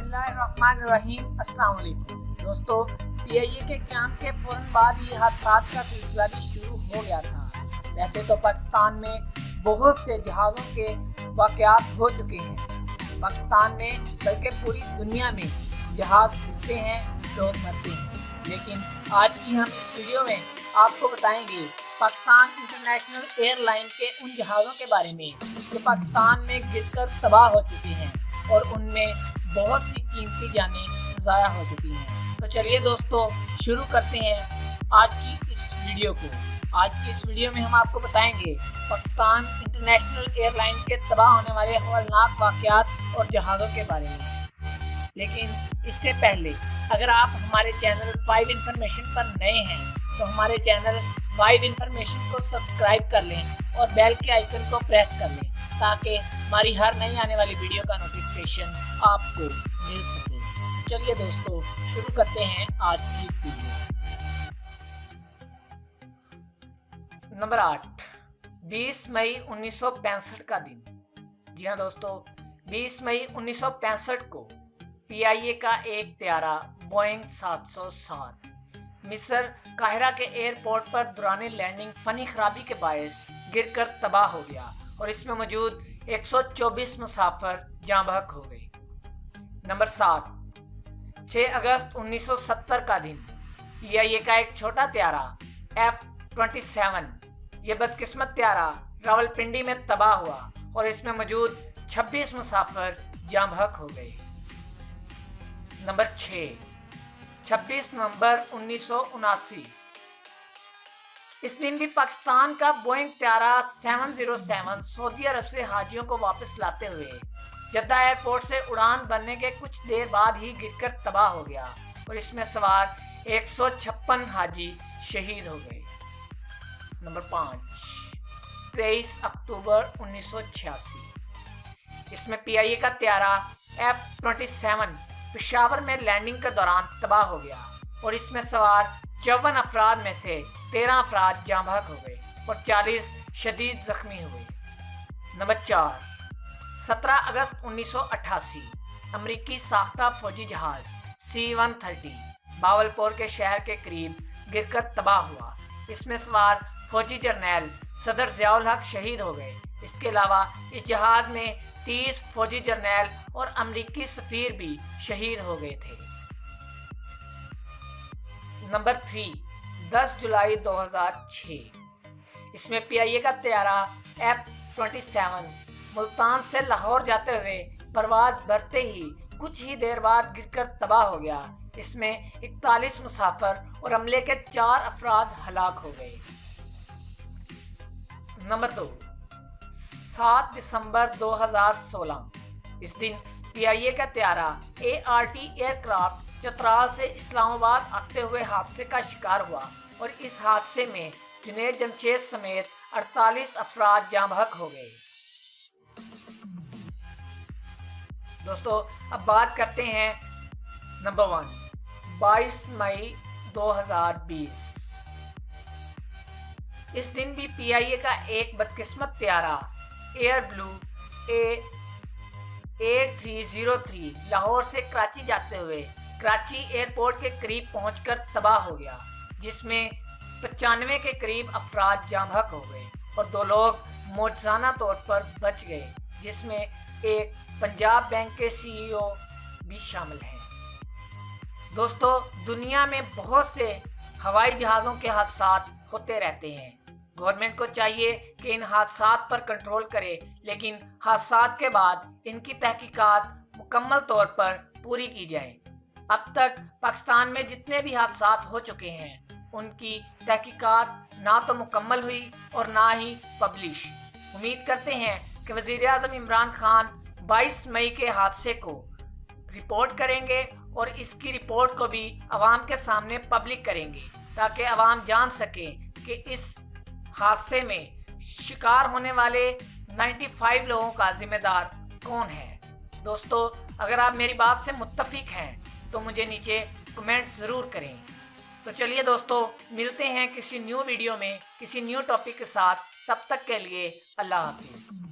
बिस्मिल्लाहिर्रहमानिर्रहीम। अस्सलाम वालेकुम दोस्तों, PIA के क़याम के फ़ौरन बाद ये हादसात का सिलसिला भी शुरू हो गया था। वैसे तो पाकिस्तान में बहुत से जहाज़ों के वाक़यात हो चुके हैं। पाकिस्तान में बल्कि पूरी दुनिया में जहाज़ गिरते हैं, लोग मरते हैं। लेकिन आज की हम इस वीडियो में आपको बताएंगे पाकिस्तान इंटरनेशनल एयरलाइन के उन जहाज़ों के बारे में जो पाकिस्तान में गिरकर तबाह हो चुके हैं और उनमें बहुत सी कीमती जानें ज़ाया हो चुकी हैं। तो चलिए दोस्तों, शुरू करते हैं आज की इस वीडियो को। आज की इस वीडियो में हम आपको बताएंगे पाकिस्तान इंटरनेशनल एयरलाइन के तबाह होने वाले खौफनाक वाक़यात और जहाज़ों के बारे में। लेकिन इससे पहले अगर आप हमारे चैनल 5 इन्फॉर्मेशन पर नए हैं तो हमारे चैनल 5 इन्फॉर्मेशन को सब्सक्राइब कर लें और बेल के आइकन को प्रेस कर लें ताकि हमारी हर नई आने वाली वीडियो का नोटिफिकेशन आपको मिल सके। चलिए दोस्तों, शुरू करते हैं आज की वीडियो। नंबर 8, 20 मई 1965 का दिन। जी हाँ दोस्तों, 20 मई 1965 को PIA का एक त्यारा बोइंग 707 मिस्र काहिरा के एयरपोर्ट पर दौरान लैंडिंग फनी खराबी के बायस गिरकर तबाह हो गया और इसमें मौजूद 124 मुसाफिर जाँ बहक हो गए। नंबर 7, 6 अगस्त 1970 का दिन। PIA का एक छोटा त्यारा F-27 ये बदकिस्मत त्यारा रावलपिंडी में तबाह हुआ और इसमें मौजूद 26 मुसाफिर जाँ बहक हो गए। नंबर 6, 26 नवंबर 1979। इस दिन भी पाकिस्तान का बोइंग त्यारा 707 सऊदी अरब से हाजियों को वापस लाते हुए जद्दा एयरपोर्ट से उड़ान भरने के कुछ देर बाद ही गिरकर तबाह हो गया और इसमें सवार 156 हाजी शहीद हो गए। नंबर 5, 23 अक्टूबर 1986। इसमें PIA का त्यारा F-27 पेशावर में लैंडिंग के दौरान तबाह हो गया और इसमें सवार 54 अफराद में से 13 अफराद जाँ बहक हो गए और 40 शदीद जख्मी हुए। नंबर 4, 17 अगस्त 1988। अमरीकी साख्ता फौजी जहाज C-130 बावलपुर के शहर के करीब गिरकर तबाह हुआ। इसमें सवार फौजी जर्नैल सदर ज़ियाउल हक शहीद हो गए। इसके अलावा इस जहाज़ में 30 फौजी जर्नैल और अमरीकी सफीर भी शहीद हो गए थे। नंबर 3, 10 जुलाई 2006। इसमें PIA का त्यारा F-27 मुल्तान से लाहौर जाते हुए परवाज भरते ही कुछ ही देर बाद गिरकर तबाह हो गया। इसमें 41 मुसाफिर और अमले के 4 अफराद हलाक हो गए। नंबर 2, 7 दिसंबर 2016। इस दिन PIA का त्यारा ART एयरक्राफ्ट चतराल से इस्लामाबाद आते हुए हादसे का शिकार हुआ और इस हादसे में जुनैद जमशेद समेत 48 अफराद जाँ बहक हो गए। दोस्तों, अब बात करते हैं नंबर 1, 22 मई 2020। इस दिन भी PIA का एक बदकिस्मत त्यारा एयर ब्लू A8303 लाहौर से कराची जाते हुए कराची एयरपोर्ट के करीब पहुंचकर तबाह हो गया, जिसमें 95 के करीब अफराद जाँ बहक हो गए और 2 लोग मौजूदा तौर पर बच गए, जिसमें एक पंजाब बैंक के CEO भी शामिल हैं। दोस्तों, दुनिया में बहुत से हवाई जहाज़ों के हादसात होते रहते हैं। गवर्नमेंट को चाहिए कि इन हादसात पर कंट्रोल करे, लेकिन हादसात के बाद इनकी तहकीकात मुकम्मल तौर पर पूरी की जाए। अब तक पाकिस्तान में जितने भी हादसात हो चुके हैं उनकी तहकीकात ना तो मुकम्मल हुई और ना ही पब्लिश। उम्मीद करते हैं कि वज़ीर-ए-आज़म इमरान खान 22 मई के हादसे को रिपोर्ट करेंगे और इसकी रिपोर्ट को भी आवाम के सामने पब्लिक करेंगे ताकि आवाम जान सके कि इस हादसे में शिकार होने वाले 95 लोगों का जिम्मेदार कौन है। दोस्तों, अगर आप मेरी बात से मुत्तफिक हैं तो मुझे नीचे कमेंट ज़रूर करें। तो चलिए दोस्तों, मिलते हैं किसी न्यू वीडियो में किसी न्यू टॉपिक के साथ। तब तक के लिए अल्लाह हाफिज़।